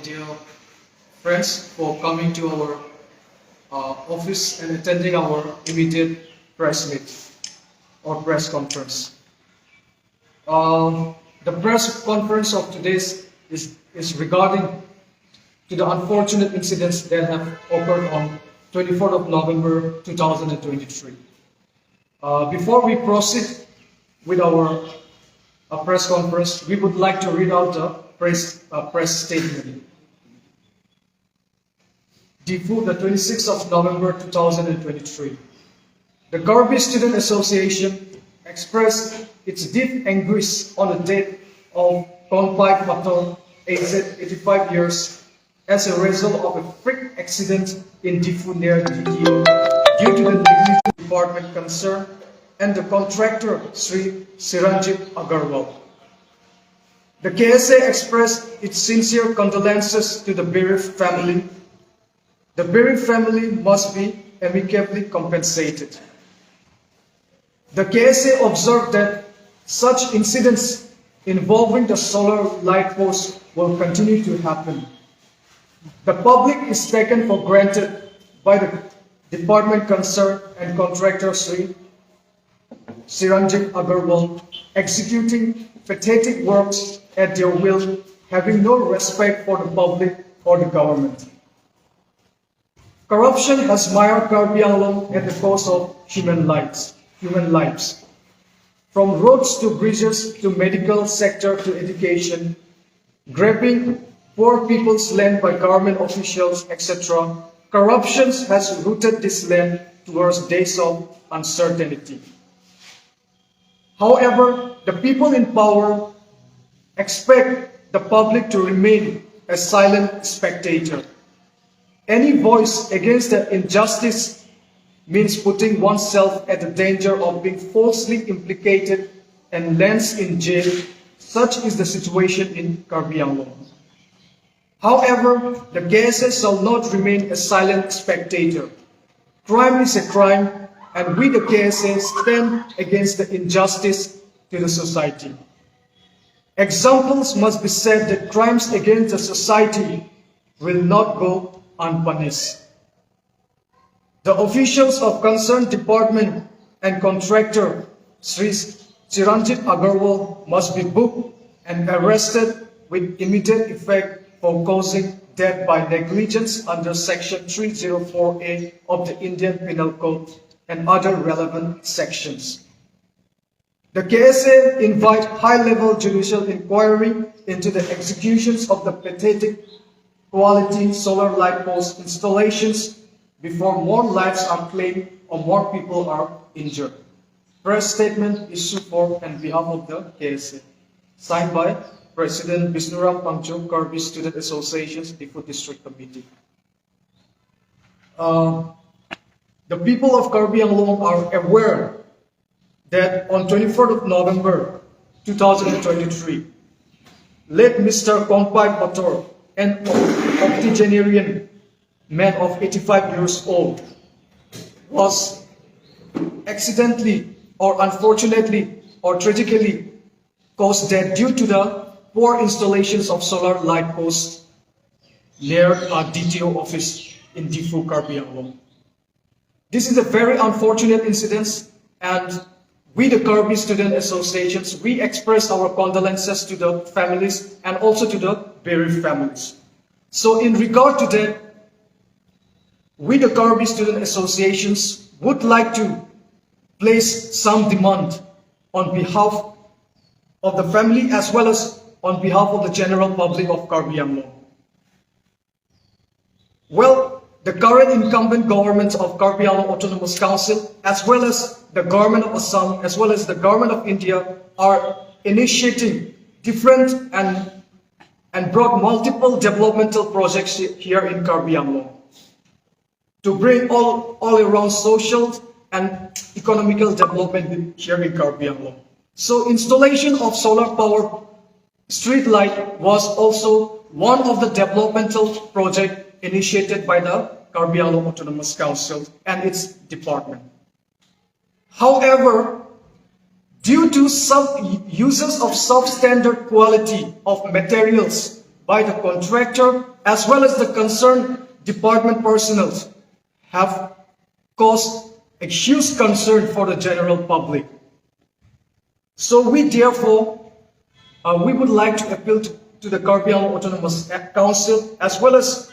media friends for coming to our office and attending our immediate press meet or press conference. The press conference of today's is regarding to the unfortunate incidents that have occurred on 24th of November 2023. Before we proceed with our press conference, we would like to read out the press statement. Difu, the 26th of November 2023. The Karbi Student Association expressed its deep anguish on the death of Konpai Patel, aged 85 years, as a result of a freak accident in Difu near DDO due to the negligent department concerned and the contractor Sri Siranjit Agarwal. The KSA expressed its sincere condolences to the bereaved family. The bereaved family must be amicably compensated. The KSA observed that such incidents involving the solar light post will continue to happen. The public is taken for granted by the department concerned and contractor Sri Siranjit Agarwal, executing pathetic works at their will, having no respect for the public or the government. Corruption has mired Karbi Anglong at the cost of human lives. From roads to bridges to medical sector to education, grabbing poor people's land by government officials, etc. Corruption has rooted this land towards days of uncertainty. However, the people in power expect the public to remain a silent spectator. Any voice against the injustice means putting oneself at the danger of being falsely implicated and lands in jail. Such is the situation in Karbi Anglong. However, the KSA shall not remain a silent spectator. Crime is a crime, and we, the KSA, stand against the injustice to the society. Examples must be set that crimes against the society will not go unpunished. The officials of concerned department and contractor Sri Siranjit Agarwal must be booked and arrested with immediate effect for causing death by negligence under Section 304A of the Indian Penal Code and other relevant sections. The KSA invite high-level judicial inquiry into the executions of the pathetic quality solar light post installations before more lives are claimed or more people are injured. Press statement issued for and behalf of the KSA. Signed by President Bisnuram Pangchok, Karbi Student Association's Difu District Committee. The people of Karbi Anglong are aware that on 24th of November 2023, late Mr. Konpai Pator, an octogenarian man of 85 years old, was accidentally or unfortunately or tragically caused death due to the poor installations of solar light posts near a DTO office in Difu, Karbi Anglong. This is a very unfortunate incident, and we, the Karbi Student Associations, we express our condolences to the families and also to the bereaved families. So in regard to that, we, the Karbi Student Associations, would like to place some demand on behalf of the family as well as on behalf of the general public of Karbi Anglong. Well, the current incumbent government of Karbi Anglong Autonomous Council, as well as the government of Assam, as well as the government of India, are initiating different and brought multiple developmental projects here in Karbi Anglong to bring all around social and economical development here in Karbi Anglong. So installation of solar power street light was also one of the developmental projects initiated by the Karbi Anglong Autonomous Council and its department. However, due to some uses of substandard quality of materials by the contractor as well as the concerned department personnel have caused a huge concern for the general public. So we therefore, we would like to appeal to the Karbi Anglong Autonomous Council as well as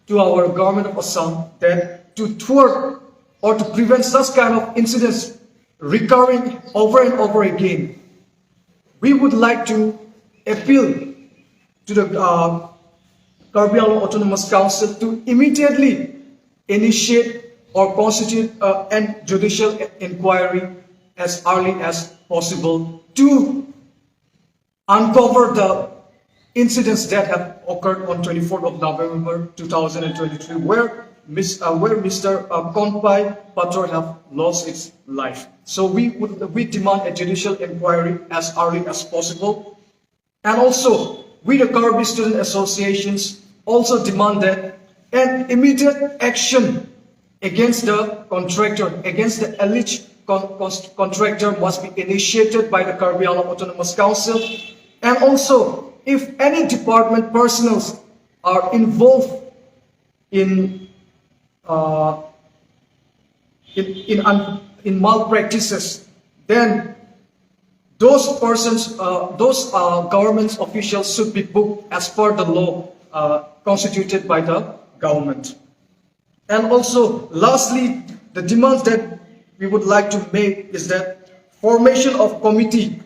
to our government of Assam that to thwart or to prevent such kind of incidents recurring over and over again, we would like to appeal to the Karbi Anglong Autonomous Council to immediately initiate or constitute a judicial inquiry as early as possible to uncover the incidents that have occurred on 24th of November 2023, where Mr. Konpai Pator have lost his life. So we demand a judicial inquiry as early as possible, and also we the Karbi student associations also demand that an immediate action against the contractor, against the alleged contractor must be initiated by the Karbi Anglong Autonomous Council, and also if any department personnel are involved in malpractices, then those persons, those government officials should be booked as per the law constituted by the government. And also, lastly, the demands that we would like to make is that formation of committee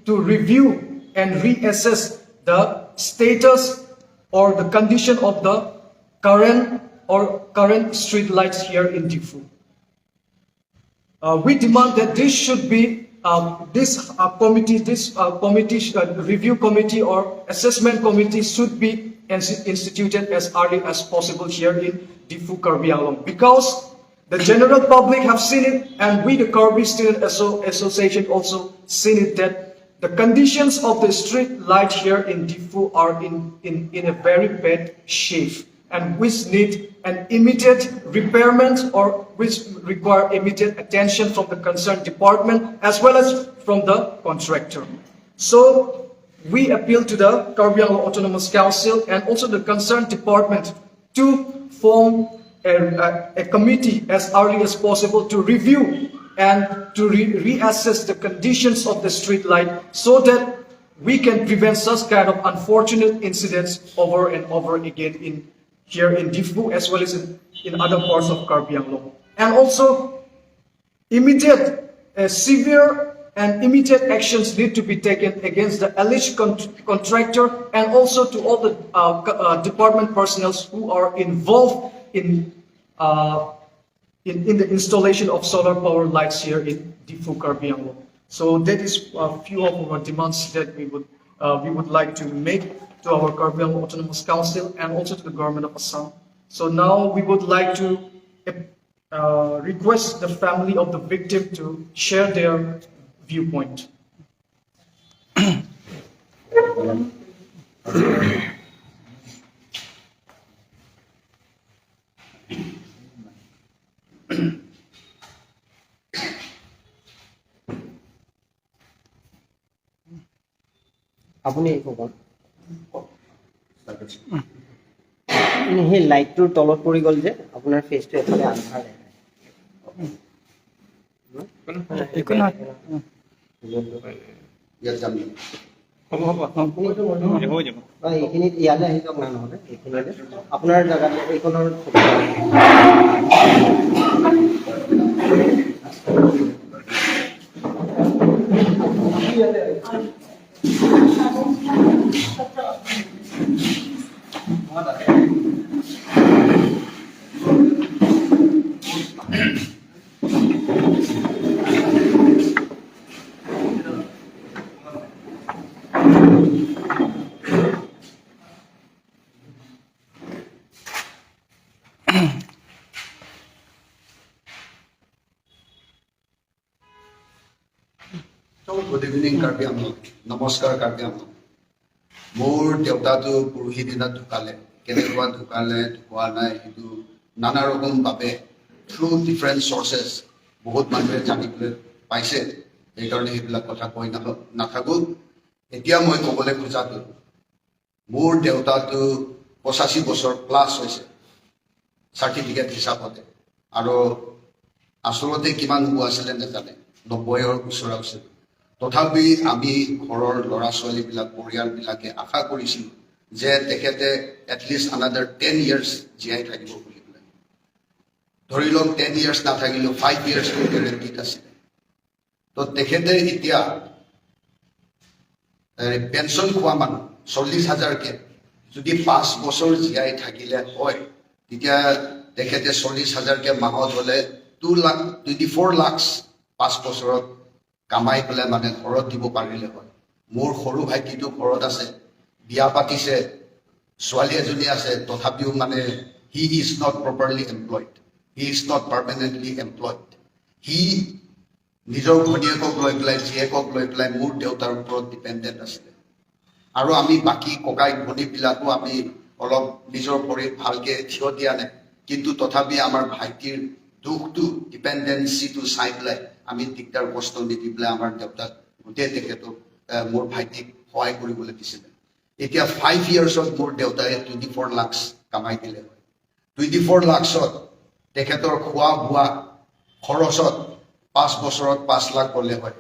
to review and reassess the status or the condition of the current street lights here in Diffu. We demand that this should be review committee or assessment committee should be instituted as early as possible here in Diffu, Karbi Anglong, because the general public have seen it, and we the Karbi Student Association also seen it, that the conditions of the street light here in Diffu are in a very bad shape, and which need an immediate repairment or which require immediate attention from the concerned department as well as from the contractor. So we appeal to the Karbi Anglong Autonomous Council and also the concerned department to form a committee as early as possible to review and to reassess the conditions of the street light so that we can prevent such kind of unfortunate incidents over and over again here in Diffu as well as in other parts of Karbi Anglong. And also severe and immediate actions need to be taken against the alleged contractor and also to all the department personnel who are involved in the installation of solar power lights here in Diffu, Karbi Anglong. So that is a few of our demands that we would like to make to our Karbi Anglong Autonomous Council and also to the government of Assam. So now we would like to request the family of the victim to share their viewpoint. আপুনি ক'ব সেই লাইটটোৰ তলত পৰি গ'ল যে আপোনাৰ ফেচটো এফালে আন্ধাৰ এইখিনিত ইয়ালৈ আহি যাওক না নহ'লে এইখিনিতে আপোনাৰ জেগাতে এইখনৰ Good evening, Karbi Anglong. Namaskar, Karbi Anglong. More deutatu puruhidina dhukale. Kenekwa dhukale, dhukwa nai, hitu nana rokom babe through different sources. Bahut manhe janibole paise. Ei karone hebilak kotha koi nathaku. এতিয়া মই ক'বলৈ খোজাটো মোৰ দেউতাটো 85 বছৰ plus হৈছে certificate হিচাপতে আৰু আচলতে কিমান হোৱা আছিলে নাজানে 90ৰ ওচৰা ওচৰি তথাপি আমি ঘৰৰ ল'ৰা ছোৱালীবিলাক পৰিয়ালবিলাকে আশা কৰিছিলোঁ যে তেখেতে এটলিষ্ট আনাদাৰ 10 years জীয়াই থাকিব বুলি পেলাই ধৰি লওক 10 years নাথাকিলেও 5 years গেৰেণ্টিড আছিলে তো তেখেতে এতিয়া পেঞ্চন খোৱা মানুহ 40,000কে যদি 5 বছৰ জীয়াই থাকিলে হয় তেতিয়া তেখেতে 40,000কে মাহত হলে 24 লাখ 5 বছৰত কামাই পেলাই মানে ঘৰত দিব পাৰিলে হয় মোৰ সৰু ভাইটিটো ঘৰত আছে বিয়া পাতিছে ছোৱালী এজনী আছে তথাপিও মানে he is not properly employed he is not permanently employed he নিজৰ ভনীয়েকক লৈ পেলাই জীয়েকক লৈ পেলাই মোৰ দেউতাৰ ওপৰত ডিপেণ্ডেণ্ট আছিলে আৰু আমি বাকী ককাই ভনীবিলাকো আমি অলপ নিজৰ ভৰিত ভালকে থিয় দিয়া নাই কিন্তু তথাপি আমাৰ ভাইটিৰ দুখটো ডিপেণ্ডেঞ্চিটো চাই পেলাই আমি দিগদাৰ কষ্ট নিদি পেলাই আমাৰ দেউতাক গোটেই তেখেতক মোৰ ভাইটিক সহায় কৰিবলৈ দিছিলে এতিয়া 5 yearsত মোৰ দেউতাই 24 লাখ কামাই দিলে 24 লাখত তেখেতৰ খোৱা বোৱা খৰচত 5 বছৰত 5 লাখ গ'লে হয়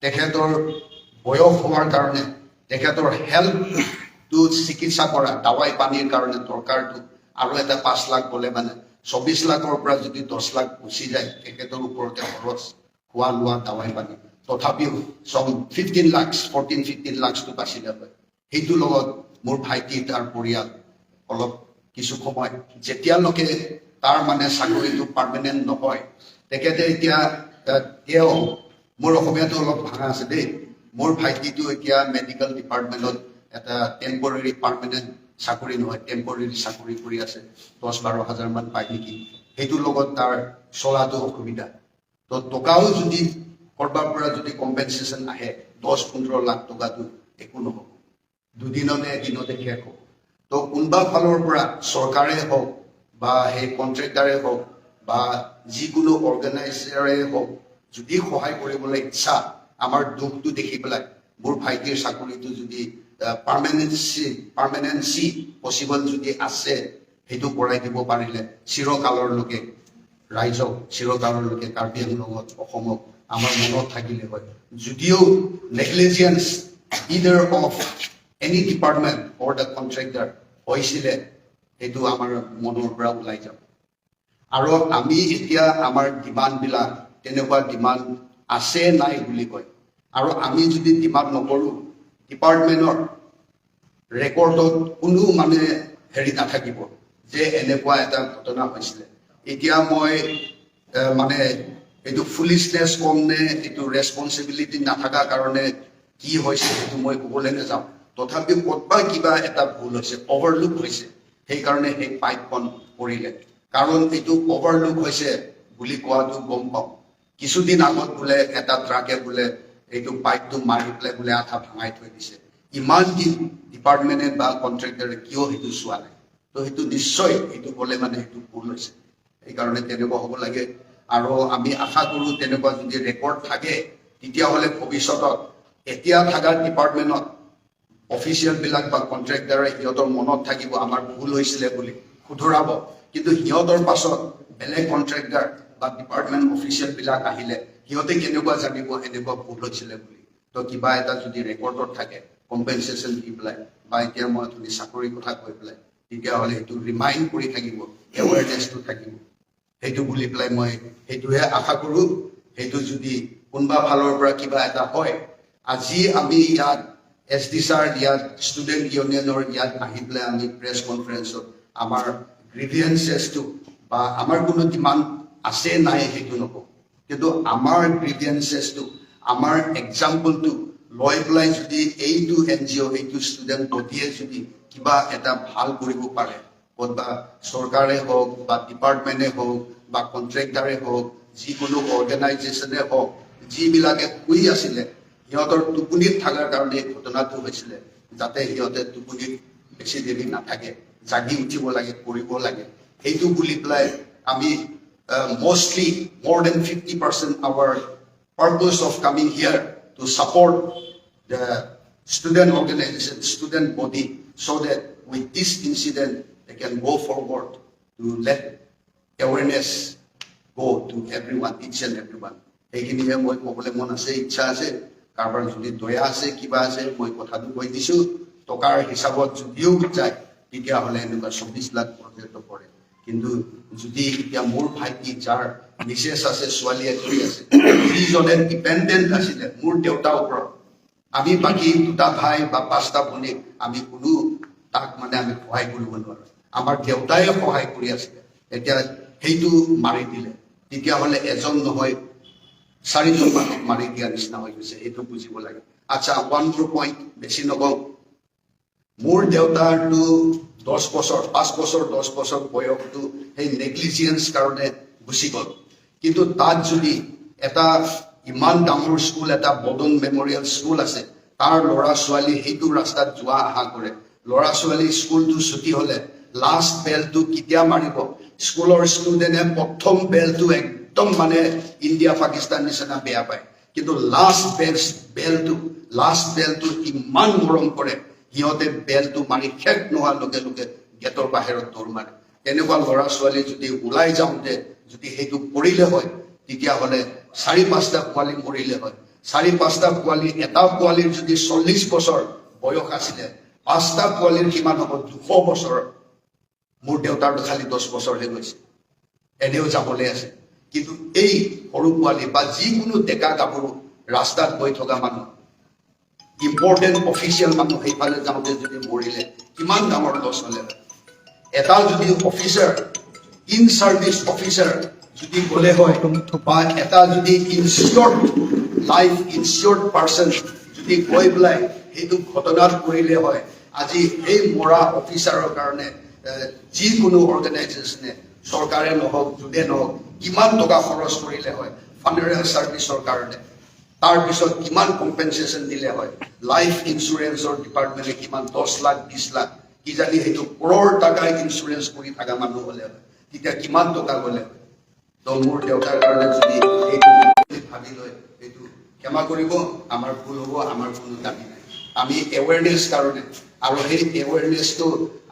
তেখেতৰ বয়স হোৱাৰ কাৰণে তেখেতৰ হেল্থটো চিকিৎসা কৰা দাৱাই পানীৰ কাৰণে দৰকাৰটো আৰু এটা 5 লাখ গ'লে মানে 24 লাখৰ পৰা যদি 10 লাখ গুচি যায় তেখেতৰ ওপৰতে খৰচ খোৱা লোৱা দাৱাই পানী তথাপিও 15 লাখ 14-15 লাখটো বাচিলে হয় সেইটো লগত মোৰ ভাইটি তাৰ পৰিয়াল অলপ কিছু সময় যেতিয়ালৈকে তাৰ মানে চাকৰিটো পাৰ্মানেণ্ট নহয় তেখেতে এতিয়া তেওঁ মোৰ অসমীয়াটো অলপ ভাঙা আছে দেই মোৰ ভাইটিটো এতিয়া মেডিকেল ডিপাৰ্টমেণ্টত এটা টেম্পৰেৰী পাৰ্মানেণ্ট চাকৰি নহয় টেম্পৰেৰী চাকৰি কৰি আছে 10-12 হাজাৰ মান পায় নেকি সেইটোৰ লগত তাৰ চলাটো অসুবিধা তো টকাও যদি কৰবাৰ পৰা যদি কম্পেনচেশ্যন আহে 10-15 লাখ টকাটো একো নহ'ব দুদিনতে এদিনতে শেষ হ'ব তো কোনোবা ফালৰ পৰা চৰকাৰে হওক বা সেই কণ্ট্ৰেক্টাৰে হওক বা যিকোনো অৰ্গেনাইজাৰে হওক যদি সহায় কৰিবলৈ ইচ্ছা আমাৰ দুখটো দেখি পেলাই মোৰ ভাইটিৰ চাকৰিটো যদি পাৰ্মানেন্সি পচিবল যদি আছে সেইটো কৰাই দিব পাৰিলে চিৰকালৰলৈকে ৰাইজক চিৰকালৰলৈকে কাৰ্বি আংলঙত অসমক আমাৰ মনত থাকিলে হয় যদিও negligence either of any department or the contractor হৈছিলে সেইটো আমাৰ মনৰ পৰা ওলাই যাব আৰু আমি এতিয়া আমাৰ ডিমাণ্ডবিলাক তেনেকুৱা ডিমাণ্ড আছে নাই বুলি কয় আৰু আমি যদি ডিমাণ্ড নকৰোঁ ডিপাৰ্টমেণ্টৰ ৰেকৰ্ডত কোনো মানে হেৰি নাথাকিব যে এনেকুৱা এটা ঘটনা হৈছিলে এতিয়া মই মানে এইটো ফুলিছনেছ কম নে এইটো ৰেছপনচিবিলিটি নাথাকা কাৰণে কি হৈছে সেইটো মই ক'বলৈ নাযাওঁ তথাপিও ক'তবা কিবা এটা ভুল হৈছে অভাৰলুক হৈছে সেইকাৰণে সেই পাইপখন পৰিলে কাৰণ এইটো অভাৰলুক হৈছে বুলি কোৱাটো গম পাওঁ কিছুদিন আগত বোলে এটা ট্ৰাকে বোলে এইটো পাইপটো মাৰি পেলাই বোলে আধা ভাঙাই থৈ দিছে ইমান দিন ডিপাৰ্টমেণ্টে বা কণ্ট্ৰেক্টৰে কিয় সেইটো চোৱা নাই তো সেইটো নিশ্চয় এইটো ক'লে মানে সেইটো ভুল হৈছে সেইকাৰণে তেনেকুৱা হ'ব লাগে আৰু আমি আশা কৰোঁ তেনেকুৱা যদি ৰেকৰ্ড থাকে তেতিয়াহ'লে ভৱিষ্যতত এতিয়া থকা ডিপাৰ্টমেণ্টত অফিচিয়েলবিলাক বা কণ্ট্ৰেক্টাৰে সিহঁতৰ মনত থাকিব আমাৰ ভুল হৈছিলে বুলি শুধৰাব কিন্তু সিহঁতৰ পাছত বেলেগ কণ্ট্ৰেক্টাৰ বা ডিপাৰ্টমেণ্ট অফিচিয়েলবিলাক আহিলে সিহঁতে কেনেকুৱা জানিব এনেকুৱা ভুল হৈছিলে বুলি তো কিবা এটা যদি ৰেকৰ্ডত থাকে কম্পেনচেশ্যন দি পেলাই বা এতিয়া মই যদি চাকৰিৰ কথা কৈ পেলাই তেতিয়াহ'লে সেইটো ৰিমাইণ্ড কৰি থাকিব এৱেৰনেছটো থাকিব সেইটো বুলি পেলাই মই সেইটোহে আশা কৰোঁ সেইটো যদি কোনোবা ফালৰ পৰা কিবা এটা হয় আজি আমি ইয়াত SD ছাৰ ইয়াত ষ্টুডেণ্ট ইউনিয়নৰ ইয়াত আহি পেলাই আমি প্ৰেছ কনফাৰেন্সত আমাৰ গ্ৰিভিয়েঞ্চেছটো বা আমাৰ কোনো ডিমাণ্ড আছে নাই সেইটো নকওঁ কিন্তু আমাৰ গ্ৰিভিয়েঞ্চেছটো আমাৰ এক্সাম্পলটো লৈ পেলাই যদি এইটো NGO এইটো ষ্টুডেণ্ট বডিয়ে যদি কিবা এটা ভাল কৰিব পাৰে ক'তবা চৰকাৰে হওক বা ডিপাৰ্টমেণ্টে হওক বা কণ্ট্ৰেক্টাৰে হওক যিকোনো অৰ্গেনাইজেশ্যনে হওক যিবিলাকে শুই আছিলে সিহঁতৰ টোপনিত থকাৰ কাৰণে ঘটনাটো হৈছিলে যাতে সিহঁতে টোপনিত বেছি দেৰি নাথাকে জাগি উঠিব লাগে কৰিব লাগে সেইটো বুলি পেলাই আমি mostly more than 50% our purpose of coming here to support the student organization, student body, so that with this incident, they can go forward to let awareness go to everyone, each and everyone. সেইখিনিহে মই ক'বলৈ মন আছে, ইচ্ছা আছে। কাৰোবাৰ যদি দয়া আছে, কিবা আছে, মই কথাটো কৈ দিছো। টকাৰ হিচাপত যদিও যায়, তেতিয়াহ'লে এনেকুৱা 24 লাখ প্ৰজেক্ট পৰে। কিন্তু যদি এতিয়া মোৰ ভাইটি যাৰ মিছেছ আছে, ছোৱালী এজনী আছে, যিজনে ডিপেণ্ডেণ্ট আছিলে মোৰ দেউতাৰ ওপৰত, আমি বাকী 2টা ভাই বা 5টা ভনীক আমি কোনো তাক মানে আমি সহায় কৰিব নোৱাৰো। আমাৰ দেউতাই সহায় কৰি আছিলে, এতিয়া সেইটো মাৰি দিলে, তেতিয়াহ'লে এজন নহয় 4জন মানুহক মাৰি দিয়া নিচিনা হৈ গৈছে। সেইটো বুজিব লাগে। আচ্ছা, 1 more point, বেছি নকওঁ। মোৰ দেউতাৰটো 10 বছৰ, 5 বছৰ 10 বছৰ বয়সটো সেই নেগলিজিয়েন্স কাৰণে গুচি গ'ল। কিন্তু তাত যদি এটা ইমান ডাঙৰ স্কুল, এটা বদন মেমৰিয়েল স্কুল আছে, তাৰ ল'ৰা ছোৱালী সেইটো ৰাস্তাত যোৱা অহা কৰে। ল'ৰা ছোৱালী স্কুলটো ছুটি হ'লে লাষ্ট বেলটো কেতিয়া মাৰিব? স্কুলৰ ষ্টুডেণ্টে প্ৰথম বেলটো একদম মানে ইণ্ডিয়া পাকিস্তান নিচিনা বেয়া পায়, কিন্তু লাষ্ট বেলটো ইমান মৰম কৰে, সিহঁতে বেলটো মাৰি শেষ নোহোৱাৰ লগে লগে গেটৰ বাহিৰত দৌৰ মাৰে। তেনেকুৱা ল'ৰা ছোৱালী যদি ওলাই যাওঁতে যদি সেইটো কৰিলে হয়, তেতিয়াহ'লে 4-5টা পোৱালি মৰিলে হয়। 4-5টা পোৱালি, এটা পোৱালিৰ যদি 40 বছৰ বয়স আছিলে, 5টা পোৱালিৰ কিমান হ'ব? 200 বছৰ। মোৰ দেউতাৰটো খালি 10 বছৰহে গৈছে, এনেও যাবলৈ আছে। কিন্তু এই সৰু পোৱালি বা যিকোনো ডেকা গাভৰু ৰাস্তাত গৈ থকা মানুহ, ইম্পৰ্টেণ্ট অফিচিয়েল মানুহ সেইফালে যাওঁতে যদি মৰিলে, কিমান ডাঙৰ লছ হ'লে হয়। এটা যদি অফিচাৰ, ইন চাৰ্ভিচ অফিচাৰ যদি গ'লে হয়, বা এটা যদি লাইফ ইনচিয়ৰ্ড পাৰ্চন যদি গৈ পেলাই সেইটো ঘটনাত পৰিলে হয়, আজি এই মৰা অফিচাৰৰ কাৰণে যিকোনো অৰ্গেনাইজেশ্যনে, চৰকাৰে নহওক, যোনে নহওক, কিমান টকা খৰচ কৰিলে হয় ফানাৰেল চাৰ্ভিচৰ কাৰণে, তাৰপিছত কিমান কম্পেনচেশ্যন দিলে হয়। লাইফ ইঞ্চুৰেঞ্চৰ ডিপাৰ্টমেণ্টে কিমান 10 লাখ 20 লাখ, কিজানি সেইটো কৰোৰ টকা ইঞ্চুৰেঞ্চ কৰি থকা মানুহ হ'লে হয়, তেতিয়া কিমান টকা গ'লে হয়। তো মোৰ দেউতাৰ কাৰণে যদি এইটো ভাবি লয়, এইটো ক্ষমা কৰিব, আমাৰ ভুল হ'ব, আমাৰ কোনো দাবী নাই। আমি এৱেৰনেছ কাৰণে, আৰু সেই এৱেৰনেছটো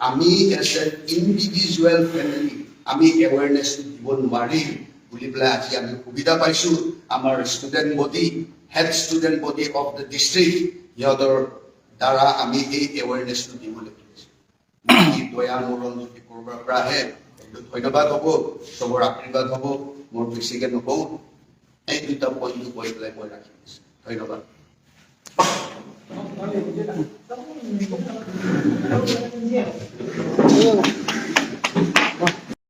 আমি এজ এ ইণ্ডিভিজুৱেল ফেমিলি আমি এৱেৰনেছটো দিব নোৱাৰিম বুলি পেলাই আজি আমি সুবিধা পাইছোঁ। আমাৰ student body, head student body of the district, সিহঁতৰ দ্বাৰা আমি এই এৱেৰনেছটো দিবলৈ পাৰিছোঁ। দয়া মৰম যদি ক'ৰবাৰ পৰা আহে, সেইটো ধন্যবাদ হ'ব, চবৰ আশীৰ্বাদ হ'ব। মোৰ বেছিকৈ নকওঁ, এই 2টা পইণ্টটো কৈ পেলাই মই ৰাখি দিছোঁ। ধন্যবাদ।